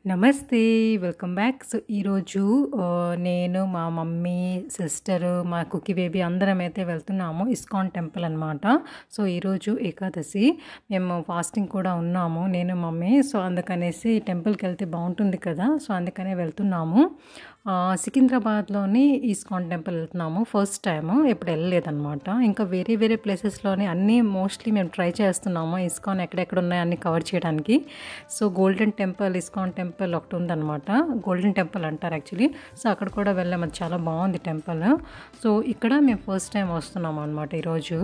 నమస్తే. Welcome back. So, ఈరోజు నేను, మా మమ్మీ, సిస్టరు, మా కుక్కీ బేబీ అందరమైతే వెళ్తున్నాము ఇస్కాన్ టెంపుల్ అనమాట. సో, ఈరోజు ఏకాదశి. మేము ఫాస్టింగ్ కూడా ఉన్నాము నేను, మమ్మీ. సో, అందుకనేసి టెంపుల్కి వెళ్తే బాగుంటుంది కదా, సో అందుకనే వెళ్తున్నాము. సికింద్రాబాద్లోని ఇస్కాన్ టెంపుల్ వెళ్తున్నాము. ఫస్ట్ టైము, ఎప్పుడు వెళ్ళలేదన్నమాట. ఇంకా వేరే వేరే ప్లేసెస్లోని అన్నీ మోస్ట్లీ మేము ట్రై చేస్తున్నాము ఇస్కాన్ ఎక్కడెక్కడ ఉన్నాయో అన్నీ కవర్ చేయడానికి. So, golden temple, ISKCON temple ఒకటి ఉందన్నమాట. గోల్డెన్ టెంపుల్ అంటారు యాక్చువల్లీ. సో, అక్కడ కూడా వెళ్ళాము, అది చాలా బాగుంది టెంపుల్. సో, ఇక్కడ మేము ఫస్ట్ టైం వస్తున్నాము అనమాట ఈరోజు.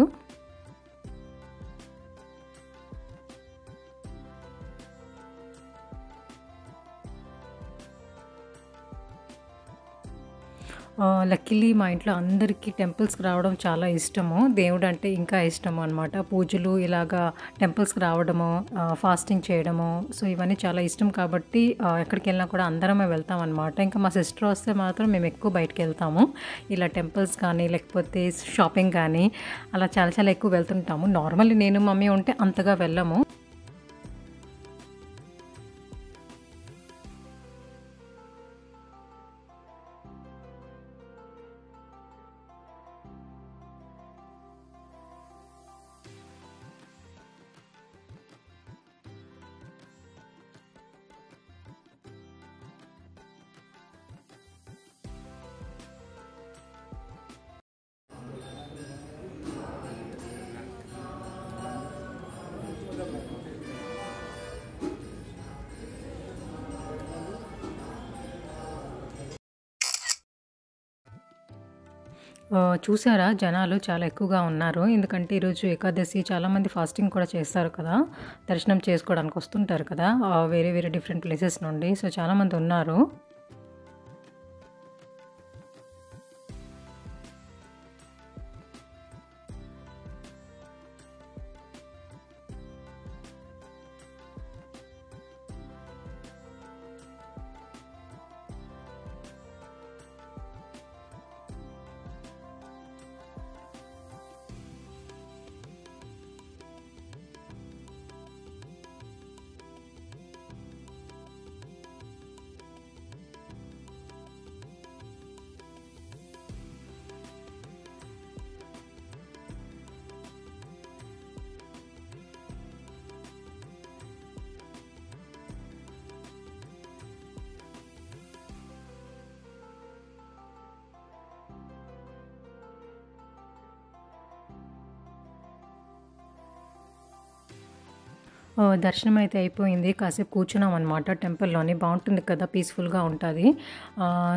లక్కీలీ మా ఇంట్లో అందరికీ టెంపుల్స్కి రావడం చాలా ఇష్టము. దేవుడు అంటే ఇంకా ఇష్టము అనమాట. పూజలు ఇలాగా టెంపుల్స్కి రావడము, ఫాస్టింగ్ చేయడము, సో ఇవన్నీ చాలా ఇష్టం కాబట్టి ఎక్కడికి వెళ్ళినా కూడా అందరమే వెళ్తాం అనమాట. ఇంకా మా సిస్టర్ వస్తే మాత్రం మేము ఎక్కువ బయటకు వెళ్తాము. ఇలా టెంపుల్స్ కానీ లేకపోతే షాపింగ్ కానీ అలా చాలా చాలా ఎక్కువ వెళ్తుంటాము. నార్మల్లీ నేను మమ్మీ ఉంటే అంతగా వెళ్ళము. చూసారా, జనాలు చాలా ఎక్కువగా ఉన్నారు. ఎందుకంటే ఈరోజు ఏకాదశి, చాలామంది ఫాస్టింగ్ కూడా చేస్తారు కదా, దర్శనం చేసుకోవడానికి వస్తుంటారు కదా వేరే వేరే డిఫరెంట్ ప్లేసెస్ నుండి. సో చాలామంది ఉన్నారు. దర్శనం అయితే అయిపోయింది. కాసేపు కూర్చున్నాం అనమాట టెంపుల్లోని. బాగుంటుంది కదా, పీస్ఫుల్గా ఉంటుంది.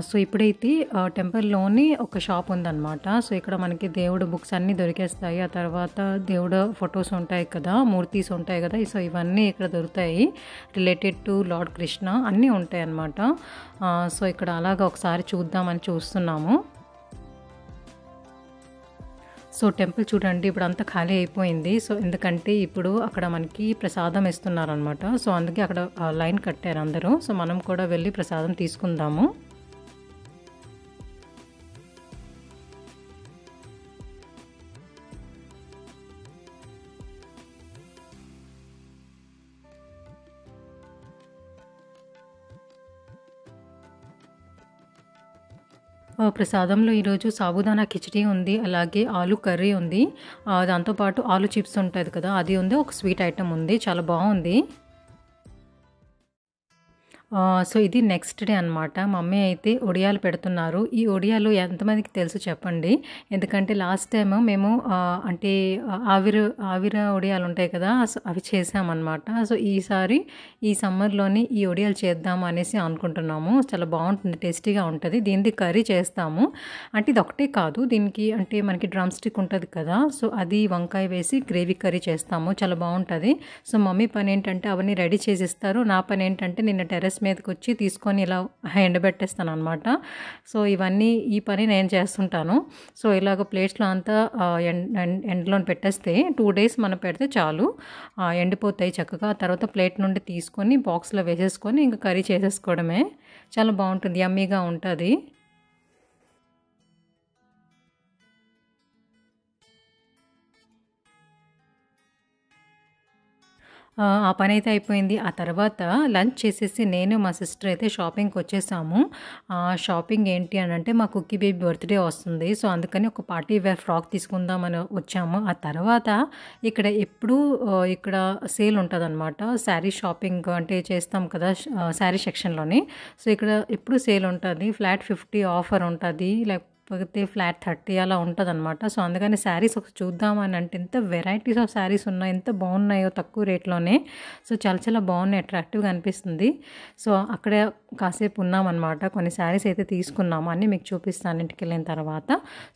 సో ఇప్పుడైతే టెంపుల్లోని ఒక షాప్ ఉందన్నమాట. సో ఇక్కడ మనకి దేవుడు బుక్స్ అన్నీ దొరికేస్తాయి. ఆ తర్వాత దేవుడు ఫొటోస్ ఉంటాయి కదా, మూర్తీస్ ఉంటాయి కదా, సో ఇవన్నీ ఇక్కడ దొరుకుతాయి. రిలేటెడ్ టు లార్డ్ కృష్ణ అన్నీ ఉంటాయి అన్నమాట. సో ఇక్కడ అలాగా ఒకసారి చూద్దామని చూస్తున్నాము. సో టెంపుల్ చూడండి, ఇప్పుడు అంతా ఖాళీ అయిపోయింది. సో ఎందుకంటే ఇప్పుడు అక్కడ మనకి ప్రసాదం ఇస్తున్నారనమాట. సో అందుకే అక్కడ లైన్ కట్టారు అందరూ. సో మనం కూడా వెళ్ళి ప్రసాదం తీసుకుందాము. ప్రసాదంలో ఈరోజు సాబుదానా కిచిడి ఉంది, అలాగే ఆలు కర్రీ ఉంది, దాంతోపాటు ఆలు చిప్స్ ఉంటుంది కదా అది ఉంది, ఒక స్వీట్ ఐటమ్ ఉంది. చాలా బాగుంది. సో ఇది నెక్స్ట్ డే అనమాట. మమ్మీ అయితే ఒడియాలు పెడుతున్నారు. ఈ ఒడియాలు ఎంతమందికి తెలుసు చెప్పండి. ఎందుకంటే లాస్ట్ టైం మేము అంటే ఆవిర ఒడియాలు ఉంటాయి కదా, అవి చేసామన్నమాట. సో ఈసారి ఈ సమ్మర్లోని ఈ ఒడియాలు చేద్దాము అనేసి అనుకుంటున్నాము. చాలా బాగుంటుంది, టేస్టీగా ఉంటుంది. దీనికి కర్రీ చేస్తాము. అంటే ఇది ఒకటే కాదు, దీనికి అంటే మనకి డ్రమ్ స్టిక్ ఉంటుంది కదా, సో అది వంకాయ వేసి గ్రేవీ కర్రీ చేస్తాము. చాలా బాగుంటుంది. సో మమ్మీ పని ఏంటంటే అవన్నీ రెడీ చేసిస్తారు. నా పని ఏంటంటే నిన్న టెర్రస్ మీదకి వచ్చి తీసుకొని ఇలా ఎండబెట్టేస్తాను అనమాట. సో ఇవన్నీ ఈ పని నేను చేస్తుంటాను. సో ఇలాగ ప్లేట్స్లో అంతా ఎండలో పెట్టేస్తే 2 days మనం పెడితే చాలు, ఎండిపోతాయి చక్కగా. తర్వాత ప్లేట్ నుండి తీసుకొని బాక్స్లో వేసేసుకొని ఇంకా కర్రీ చేసేసుకోవడమే. చాలా బాగుంటుంది, యమ్మీగా ఉంటుంది. ఆ పనైతే అయిపోయింది. ఆ తర్వాత లంచ్ చేసేసి నేను, మా సిస్టర్ అయితే షాపింగ్‌కి వచ్చేసాము. షాపింగ్ ఏంటి అనంటే మా కుక్కీ బేబీ బర్త్‌డే వస్తుంది. సో, అందుకని ఒక పార్టీ వేర్ ఫ్రాక్ తీసుకుందామని వచ్చాము. ఆ తర్వాత ఇక్కడ ఎప్పుడూ ఇక్కడ సేల్ ఉంటదనమాట. శారీ షాపింగ్ అంటే చేస్తాం కదా! శారీ సెక్షన్‌లోని. సో, ఇక్కడ ఎప్పుడు సేల్ ఉంటది. ఫ్లాట్ 50 ఆఫర్ ఉంటది. లేకపోతే ఫ్లాట్ 30 అలా ఉంటదనమాట. సో, అందుకని శారీస్ ఒకసారి చూద్దామని అంటే ఎంత వెరైటీస్ ఆఫ్ శారీస్ ఉన్నాయి. ఎంత బాగున్నాయో తక్కువ రేట్‌లోనే. సో, చాలా చాలా బాగున్నాయి. అట్రాక్టివ్‌గా అనిపిస్తుంది. సో, అక్కడే కాసేపు ఉన్నామనమాట. కొన్ని శారీస్ అయితే తీసుకున్నాము. అన్నీ మీకు చూపిస్తాను ఇంటికెళ్ళిన తర్వాత.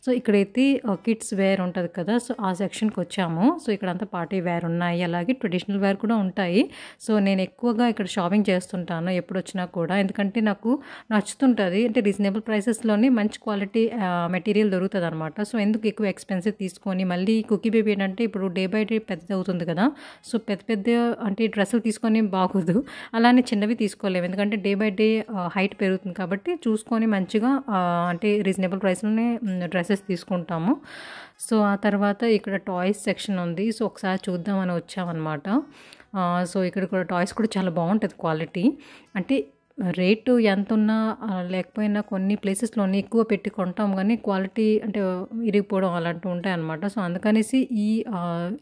సో, ఇక్కడైతే కిడ్స్ వేర్ ఉంటది కదా! సో, ఆ సెక్షన్‌కి వచ్చాము. సో, ఇక్కడంతా పార్టీ వేర్ ఉన్నాయి. అలాగే ట్రెడిషనల్ వేర్ కూడా ఉంటాయి. సో, నేను ఎక్కువగా ఇక్కడ షాపింగ్ చేస్తుంటాను ఎప్పుడొచ్చినా కూడా. ఎందుకంటే నాకు నచ్చుతుంటది. అంటే రీజనబుల్ ప్రైసెస్‌లోనే మంచి క్వాలిటీ మెటీరియల్ దొరుకుతదనమాట. సో, ఎందుకు ఎక్కువ ఎక్స్‌పెన్సివ్ తీసుకొని మళ్ళీ కుక్కీ బేబీ ఏంటంటే ఇప్పుడు డే బై డే పెద్దదవుతుంది కదా! సో, పెద్ద పెద్ద అంటే డ్రెస్సులు తీసుకొని బాగోదు. అలానే చిన్నవి తీసుకోలేము. ఎందుకంటే డే బై డే హైట్ పెరుగుతుంది కాబట్టి చూసుకొని మంచిగా అంటే రీజనబుల్ ప్రైస్‌లోనే డ్రెసెస్ తీసుకుంటాము. సో, ఆ తర్వాత ఇక్కడ టాయ్స్ సెక్షన్ ఉంది. సో, ఒకసారి చూద్దామని వచ్చామనమాట. సో, ఇక్కడ కూడా టాయ్స్ కూడా చాలా బాగుంటది క్వాలిటీ. అంటే రేటు ఎంతున్నా లేకపోయినా కొన్ని ప్లేసెస్‌లోని ఎక్కువ పెట్టి కొంటాం గానీ క్వాలిటీ అంటే ఇరిగిపోవడం అలాంటివి ఉంటాయన్నమాట. సో, అందుకనేసి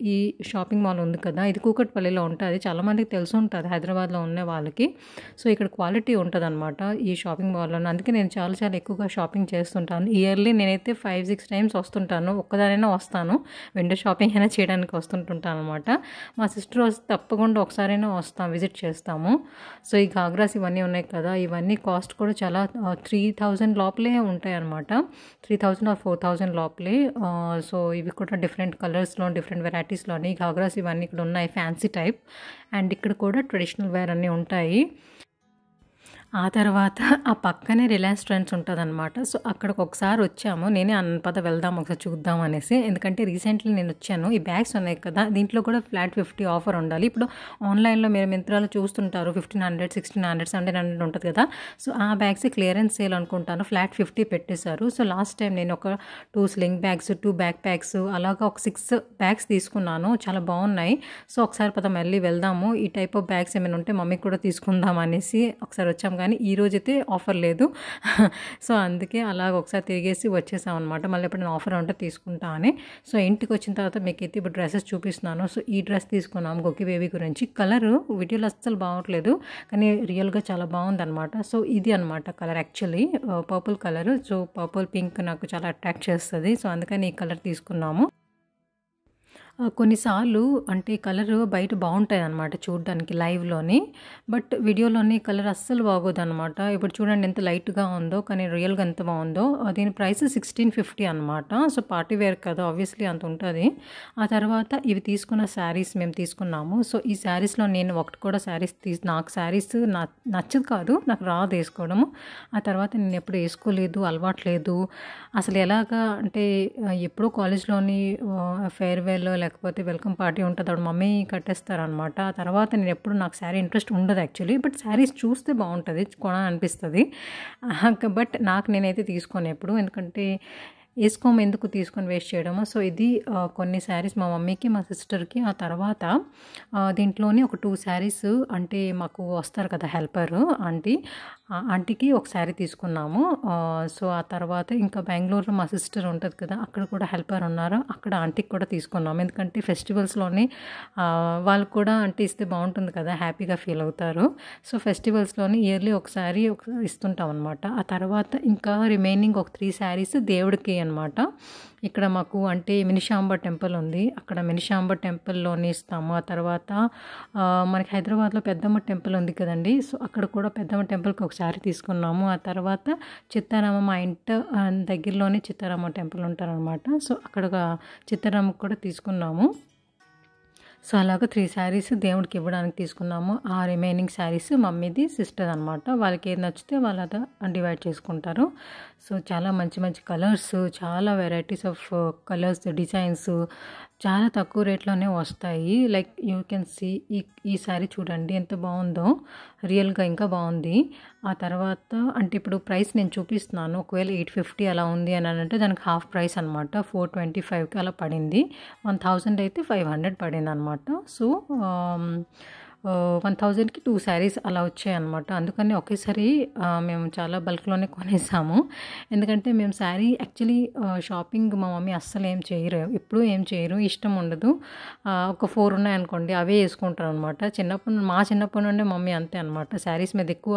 ఈ షాపింగ్ మాల్ ఉంది కదా! ఇది కూకట్పల్లిలో ఉంటది. చాలామందికి తెలిసుంటది హైదరాబాద్‌లో ఉన్న వాళ్ళకి. సో, ఇక్కడ క్వాలిటీ ఉంటదనమాట ఈ షాపింగ్ మాల్‌లోనే. అందుకే నేను చాలా చాలా ఎక్కువగా షాపింగ్ చేస్తుంటాను. ఇయర్లీ నేనైతే 5, 6 టైమ్స్ వస్తుంటాను. ఒక్కదానైనా వస్తాను. విండో షాపింగ్ అయినా చేయడానికి వస్తుంటుంటాననమాట. మా సిస్టర్ వస్తే తప్పకుండా ఒకసారైనా వస్తాం, విజిట్ చేస్తాము. సో, ఈ గాగ్రాస్ ఇవన్నీ ఉన్నాయి కదా! ఇవన్నీ కాస్ట్ కూడా చాలా 3000 లోపలే ఉంటాయన్నమాట. 3000 ఆర్ 4000 లోపలే. సో, ఇవి కూడా డిఫరెంట్ కలర్స్‌లో, డిఫరెంట్ వెరైటీస్‌లోని గాగ్రాస్ ఇవన్నీ ఇక్కడ ఉన్నాయి ఫ్యాన్సీ టైప్. అండ్ ఇక్కడ కూడా ట్రెడిషనల్ వేర్ అన్నీ ఉంటాయి. ఆ తర్వాత ఆ పక్కనే రిలయన్స్ ట్రెండ్స్ ఉంటదనమాట. సో, అక్కడికి ఒకసారి వచ్చాము. నేనే అన్నాను పద వెళ్దాం ఒకసారి చూద్దాం అనేసి. ఎందుకంటే రీసెంట్‌లీ నేను వచ్చాను. ఈ బ్యాగ్స్ ఉన్నాయి కదా! దీంట్లో కూడా ఫ్లాట్ 50 ఆఫర్ ఉండాలి. ఇప్పుడు ఆన్‌లైన్‌లో మీరు మింత్రాలో చూస్తుంటారు 1500, 1600, 1700 ఉంటది కదా! సో, ఆ బ్యాగ్స్ క్లియరెన్స్ సేల్ అనుకుంటాను. ఫ్లాట్ 50 పెట్టేశారు. సో, లాస్ట్ టైం నేను ఒక 2 స్లింగ్ బ్యాగ్స్, 2 బ్యాక్ ప్యాక్స్ అలాగా ఒక 6 బ్యాగ్స్ తీసుకున్నాను. చాలా బాగున్నాయి. సో, ఒకసారి పద మళ్ళీ వెళ్దాము. ఈ టైప్ ఆఫ్ బ్యాగ్స్ ఏమైనా ఉంటే మమ్మీకి కూడా తీసుకుందాం అనేసి ఒకసారి వచ్చాం. కానీ ఈరోజైతే ఆఫర్ లేదు. సో, అందుకే అలాగ ఒకసారి తిరిగేసి వచ్చేసాం అనమాట. మళ్ళీ ఎప్పుడైనా ఆఫర్ ఉంటే తీసుకుంటా అని. సో, ఇంటికి వచ్చిన తర్వాత మీకైతే ఇప్పుడు డ్రెస్సెస్ చూపిస్తున్నాను. సో, ఈ డ్రెస్ తీసుకున్నాము కుక్కీ బేబీ గురించి. కలరు వీడియోలో అస్సలు బాగోట్లేదు. కానీ రియల్‌గా చాలా బాగుందనమాట. సో, ఇది అనమాట colour actually purple colour. So, purple pink నాకు చాలా అట్రాక్ట్ చేస్తది. సో, అందుకని ఈ కలర్ తీసుకున్నాము. కొన్నిసార్లు అంటే కలరు బయట బాగుంటాయన్నమాట చూడ్డానికి లైవ్‌లోని. బట్ వీడియోలోని కలర్ అస్సలు బాగోదనమాట. ఇప్పుడు చూడండి ఎంత లైట్‌గా ఉందో, కానీ రియల్‌గా ఎంత బాగుందో. దీని ప్రైస్ 1650 అనమాట. సో, పార్టీ వేర్ కదా! ఆబ్వియస్లీ అంత ఉంటది. ఆ తర్వాత ఇవి తీసుకున్న శారీస్ మేము తీసుకున్నాము. సో, ఈ శారీస్‌లో నేను ఒకటి కూడా నాకు శారీస్ నచ్చదు కాదు. నాకు రాదు ఏసుకోవడము. ఆ తర్వాత నేను ఎప్పుడు ఏసుకోలేదు, అలవాటు లేదు. అసలు ఎలాగా అంటే ఎప్పుడో కాలేజ్‌లోని ఫేర్‌వెల్ లేకపోతే వెల్కమ్ పార్టీ ఉంటది. అప్పుడు మమ్మీ కట్టేస్తారనమాట. ఆ తర్వాత నేను ఎప్పుడు నాకు శారీ ఇంట్రెస్ట్ ఉండదు యాక్చువల్లీ. బట్ శారీస్ చూస్తే బాగుంటది. కొనాలనిపిస్తది. బట్ నేనైతే తీసుకోను ఎప్పుడు. ఎందుకంటే ఎందుకు తీసుకొని వేస్ట్ చేయడము. సో, ఇది కొన్ని శారీస్ మా మమ్మీకి, మా సిస్టర్‌కి. ఆ తర్వాత దీంట్లోని ఒక 2 శారీస్ అంటే మాకు వస్తారు కదా హెల్పరు ఆంటీ. ఆంటీకి ఒక శారీ తీసుకున్నాము. సో, ఆ తర్వాత ఇంకా బెంగుళూరులో మా సిస్టర్ ఉంటది కదా! అక్కడ కూడా హెల్పర్ ఉన్నారు. అక్కడ ఆంటీకి కూడా తీసుకున్నాము. ఎందుకంటే ఫెస్టివల్స్‌లోని వాళ్ళకి కూడా అంటే ఇస్తే బాగుంటుంది కదా! హ్యాపీగా ఫీల్ అవుతారు. సో, ఫెస్టివల్స్‌లోని ఇయర్లీ ఒకసారి ఇస్తుంటాం అనమాట. ఆ తర్వాత ఇంకా రిమైనింగ్ ఒక 3 శారీస్ దేవుడికి అనమాట. ఇక్కడ మాకు అంటే మినిషాంబ టెంపుల్ ఉంది. అక్కడ మినిషాంబ టెంపుల్‌లోని ఇస్తాము. ఆ తర్వాత మనకి హైదరాబాద్‌లో పెద్దమ్మ టెంపుల్ ఉంది కదండీ! సో, అక్కడ కూడా పెద్దమ్మ టెంపుల్‌కి ఒక శారీ తీసుకున్నాము. ఆ తర్వాత చిత్తారామ మా ఇంటి దగ్గరలోనే చిత్తారామ టెంపుల్ ఉంటారనమాట. సో, అక్కడ చిత్తారామకి కూడా తీసుకున్నాము. సో, అలాగా 3 శారీస్ దేవుడికి ఇవ్వడానికి తీసుకున్నాము. ఆ రిమైనింగ్ శారీస్ మమ్మీది, సిస్టర్‌ది అనమాట. వాళ్ళకి ఏది నచ్చితే వాళ్ళు అలా డివైడ్ చేసుకుంటారు. సో, చాలా మంచి మంచి కలర్స్, చాలా వెరైటీస్ ఆఫ్ కలర్స్, డిజైన్స్ చాలా తక్కువ రేట్లోనే వస్తాయి. లైక్ యూ కెన్ సీ ఈ శారీ చూడండి ఎంత బాగుందో. రియల్‌గా ఇంకా బాగుంది. ఆ తర్వాత అంటే ఇప్పుడు ప్రైస్ నేను చూపిస్తున్నాను. ఒకవేళ 850 అలా ఉంది అని అంటే దానికి హాఫ్ ప్రైస్ అనమాట. 425కి అలా పడింది. 1000 అయితే 500 పడిందనమాట. సో, 1000కి 2 శారీస్ అలా వచ్చాయన్నమాట. అందుకని ఒకేసారి మేము చాలా బల్క్‌లోనే కొనేసాము. ఎందుకంటే మేము శారీ యాక్చువల్లీ షాపింగ్ మా మమ్మీ అస్సలు ఏం చేయరు. ఎప్పుడూ ఏం చేయరు. ఇష్టం ఉండదు. ఒక 4 ఉన్నాయనుకోండి అవే యేసుకుంటారనమాట. మా చిన్నప్పటి నుండే మమ్మీ అంతే అనమాట. శారీస్ మీద ఎక్కువ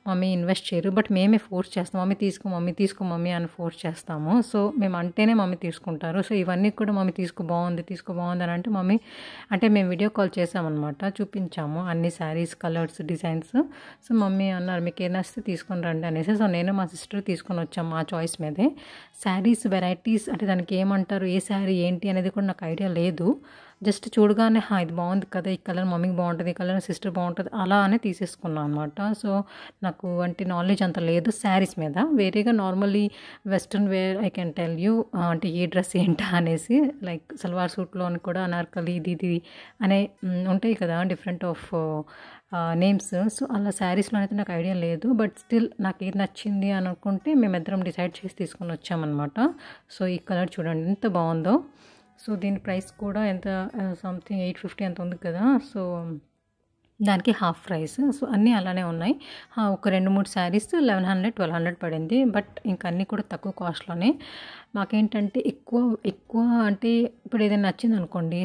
మమ్మీ ఇన్వెస్ట్ చేయరు. బట్ మేమే ఫోర్స్ చేస్తాం. మమ్మీ తీసుకో మమ్మీ, తీసుకో మమ్మీ అని ఫోర్స్ చేస్తాము. సో, మేము అంటేనే మమ్మీ తీసుకుంటారు. సో, ఇవన్నీ కూడా మమ్మీ తీసుకో బాగుంది, తీసుకో బాగుంది అని అంటే మమ్మీ అంటే మేము వీడియో కాల్ చేసామన్నమాట. చూపించాము అన్ని saris colours designs. So, mummy అన్నారు మీకు ఏ నచ్చితే తీసుకొని రండి అనేసి. సో, నేను మా సిస్టర్ తీసుకొని వచ్చాము మా చాయిస్ మీదే. శారీస్ వెరైటీస్ అంటే దానికి ఏమంటారు, ఏ శారీ ఏంటి అనేది కూడా నాకు ఐడియా లేదు. జస్ట్ చూడగానే ఇది బాగుంది కదా, ఈ కలర్ మమ్మీకి బాగుంటుంది, ఈ కలర్ సిస్టర్ బాగుంటుంది అలా అని తీసేసుకున్నాను అనమాట. సో, నాకు అంటే నాలెడ్జ్ అంత లేదు శారీస్ మీద. వేరేగా normally western where I can tell you అంటే ఏ డ్రెస్ ఏంటా అనేసి. లైక్ సల్వార్ సూట్లోని కూడా అనార్కలి ఇది అనే ఉంటాయి కదా డిఫరెంట్ ఆఫ్ నేమ్స్. సో, అలా శారీస్లో అయితే నాకు ఐడియా లేదు. బట్ స్టిల్ నాకు ఏది నచ్చింది అని అనుకుంటే మేమిద్దరం డిసైడ్ చేసి తీసుకొని వచ్చామన్నమాట. సో, ఈ కలర్ చూడండి ఎంత బాగుందో. సో, దీని ప్రైస్ కూడా ఎంత సంథింగ్ 850 అంత ఉంది కదా. సో, దానికి హాఫ్ ప్రైస్. సో, అన్నీ అలానే ఉన్నాయి. ఒక 2-3 శారీస్ 1100, 1200 పడింది. బట్ ఇంక అన్నీ కూడా తక్కువ కాస్ట్‌లోనే. మాకేంటంటే ఎక్కువ అంటే ఇప్పుడు ఏదైనా నచ్చిందనుకోండి,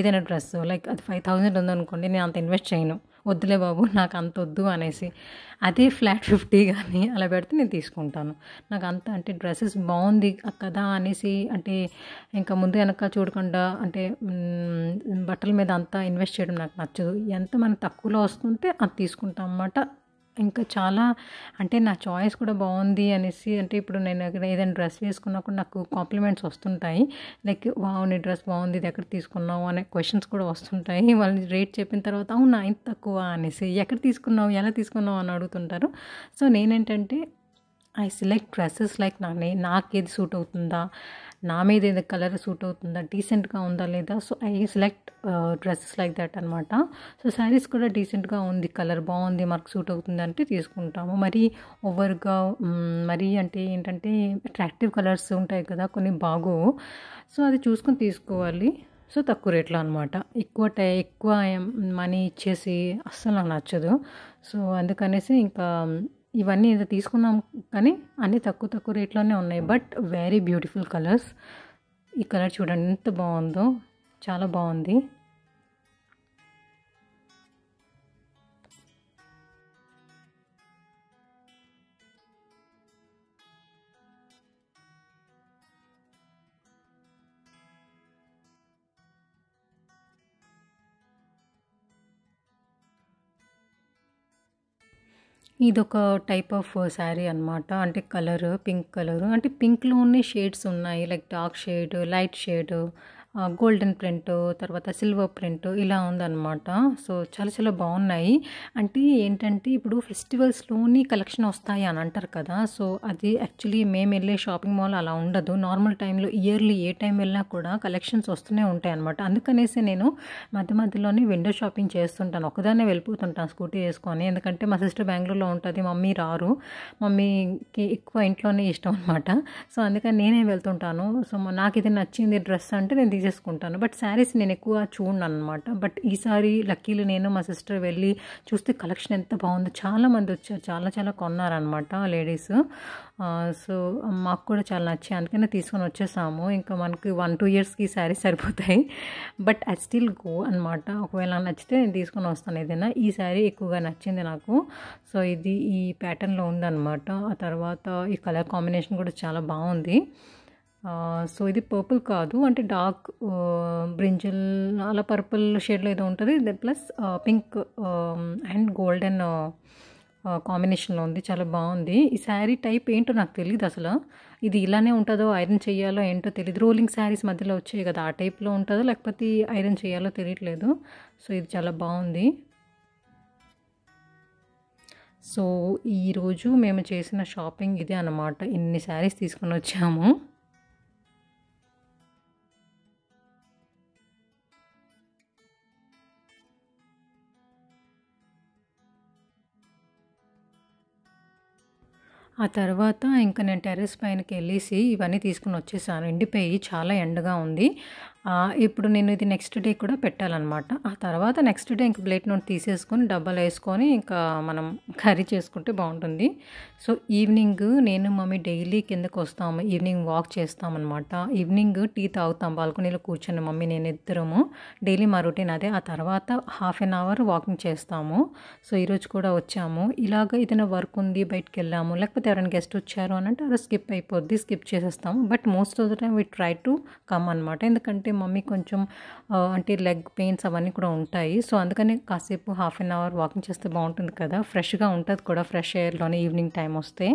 ఏదైనా డ్రెస్ లైక్ అది 5000 ఉందనుకోండి, నేను అంత ఇన్వెస్ట్ చేయను. వద్దులే బాబు నాకు అంత వద్దు అనేసి. అదే ఫ్లాట్ 50 కానీ అలా పెడితే నేను తీసుకుంటాను. నాకు అంత అంటే డ్రెస్సెస్ బాగుంది కదా అనేసి అంటే ఇంకా ముందు వెనక చూడకుండా అంటే బట్టల మీద అంతా ఇన్వెస్ట్ చేయడం నాకు నచ్చదు. ఎంత మనకు తక్కువలో వస్తుంటే అది తీసుకుంటాం అన్నమాట. ఇంకా చాలా అంటే నా చాయిస్ కూడా బాగుంది అనేసి అంటే ఇప్పుడు నేను ఏదైనా డ్రెస్ వేసుకున్నప్పుడు నాకు కాంప్లిమెంట్స్ వస్తుంటాయి. లైక్ వావ్ నీ డ్రెస్ బాగుంది, ఇది ఎక్కడ తీసుకున్నావు అనే క్వశ్చన్స్ కూడా వస్తుంటాయి. వాళ్ళు రేట్ చెప్పిన తర్వాత అవునా ఇంత తక్కువ అనేసి, ఎక్కడ తీసుకున్నావు, ఎలా తీసుకున్నావు అని అడుగుతుంటారు. సో, నేనేంటంటే ఐ సెలెక్ట్ డ్రెస్సెస్ లైక్ నాకేది సూట్ అవుతుందా, నా మీద ఏది కలర్ సూట్ అవుతుందా, డీసెంట్గా ఉందా లేదా. So, I select dresses like that అనమాట. సో, శారీస్ కూడా డీసెంట్గా ఉంది, కలర్ బాగుంది, మనకు సూట్ అవుతుంది అంటే తీసుకుంటాము. మరీ ఓవర్గా మరీ అంటే ఏంటంటే అట్రాక్టివ్ కలర్స్ ఉంటాయి కదా కొన్ని బాగోవు. సో, అది చూసుకొని తీసుకోవాలి. సో, తక్కువ రేట్లో అనమాట. ఎక్కువ మనీ ఇచ్చేసి అస్సలు నాకు నచ్చదు. సో, అందుకనేసి ఇంకా ఇవన్నీ ఏదో తీసుకున్నాం కానీ అన్నీ తక్కువ రేట్లోనే ఉన్నాయి. But very beautiful colours. ఈ కలర్ చూడండి ఎంత బాగుందో, చాలా బాగుంది. ఇదొక టైప్ ఆఫ్ శారీ అనమాట. అంటే పింక్ కలరు అంటే పింక్‌లోనే షేడ్స్ ఉన్నాయి. Like dark shade, light shade, golden print, తర్వాత సిల్వర్ ప్రింట్ ఇలా ఉందన్నమాట. సో, చాలా బాగున్నాయి. అంటే ఏంటంటే ఇప్పుడు ఫెస్టివల్స్‌లోని కలెక్షన్ వస్తాయి అని అంటారు కదా. సో, అది యాక్చువల్లీ మేము వెళ్ళే షాపింగ్ మాల్ అలా ఉండదు. నార్మల్ టైంలో ఇయర్లీ ఏ టైం వెళ్ళినా కూడా కలెక్షన్స్ వస్తూనే ఉంటాయి అనమాట. అందుకనేసి నేను మధ్యలోనే విండో షాపింగ్ చేస్తుంటాను. ఒకదాన్నే వెళ్ళిపోతుంటాను స్కూటీ వేసుకొని. ఎందుకంటే మా సిస్టర్ బెంగళూరులో ఉంటుంది, మమ్మీ రారు. మమ్మీకి ఎక్కువ ఇంట్లోనే ఇష్టం అనమాట. సో, అందుకని నేనే వెళ్తుంటాను. సో, నాకు ఇది నచ్చింది డ్రెస్ అంటే నేను తీసేసుకుంటాను. బట్ శారీస్ నేను ఎక్కువ చూడను అనమాట. బట్ ఈసారి లక్కీలు నేను మా సిస్టర్ వెళ్ళి చూస్తే కలెక్షన్ ఎంత బాగుందో, చాలామంది వచ్చారు, చాలా కొన్నారనమాట లేడీస్. సో, మాకు కూడా చాలా నచ్చాయి. అందుకనే తీసుకొని వచ్చేసాము. ఇంకా మనకి 1-2 ఇయర్స్కి శారీస్ సరిపోతాయి. బట్ ఐ స్టిల్ గో అనమాట. ఒకవేళ నచ్చితే నేను తీసుకొని వస్తాను ఏదైనా. ఈ శారీ ఎక్కువగా నచ్చింది నాకు. సో, ఇది ఈ ప్యాటర్న్లో ఉందన్నమాట. ఆ తర్వాత ఈ కలర్ కాంబినేషన్ కూడా చాలా బాగుంది. సో, ఇది పర్పుల్ కాదు అంటే డార్క్ బ్రింజల్ అలా పర్పుల్ షేడ్లో ఏదో ఉంటుంది. ప్లస్ పింక్ అండ్ గోల్డెన్ కాంబినేషన్లో ఉంది. చాలా బాగుంది. ఈ శారీ టైప్ ఏంటో నాకు తెలియదు అసలు. ఇది ఇలానే ఉంటుందో ఐరన్ చేయాలో ఏంటో తెలియదు. రోలింగ్ శారీస్ మధ్యలో వచ్చాయి కదా ఆ టైప్లో ఉంటుందో లేకపోతే ఐరన్ చేయాలో తెలియట్లేదు. సో, ఇది చాలా బాగుంది. సో, ఈరోజు మేము చేసిన షాపింగ్ ఇదే అన్నమాట. ఇన్ని శారీస్ తీసుకొని వచ్చాము. ఆ తర్వాత ఇంక నేను టెర్రస్ పైనకెళ్ళేసి ఇవన్నీ తీసుకొని వచ్చేసాను. ఎండిపోయి చాలా ఎండగా ఉంది. ఇప్పుడు నేను ఇది నెక్స్ట్ డే కూడా పెట్టాలనమాట. ఆ తర్వాత నెక్స్ట్ డే ఇంక ప్లేట్‌లోని తీసేసుకొని డబ్బాలో ఏసుకొని ఇంకా మనం కర్రీ చేసుకుంటే బావుంటుంది. సో, ఈవినింగ్ నేను మమ్మీ డైలీ కిందకొస్తాము. ఈవినింగ్ వాక్ చేస్తామనమాట. ఈవినింగ్ టీ తాగుతాం. బాల్కనీలో కూర్చొని మమ్మీ నేను ఇద్దరము. డైలీ మా రొటీన్ అదే. ఆ తర్వాత హాఫ్ ఎన్ అవర్ వాకింగ్ చేస్తాము. సో, ఈరోజు కూడా వచ్చాము. ఇలాగ ఏదైనా వర్క్ ఉంది బయటికెళ్ళాము, లేకపోతే ఎవరైనా గెస్ట్ వచ్చారు అనంటే అది స్కిప్ అయిపోద్ది. స్కిప్ చేసేస్తాము. But most of the time we try to come అనమాట. ఎందుకంటే మమ్మీ కొంచెం అంటే లెగ్ పెయిన్స్ అవన్నీ కూడా ఉంటాయి. సో, అందుకని కాసేపు హాఫ్ ఎన్ అవర్ వాకింగ్ చేస్తే బావుంటుంది కదా! ఫ్రెష్‌గా ఉంటది కూడా ఫ్రెష్ ఎయిర్‌లోనే ఈవినింగ్ టైమ్ వస్తే.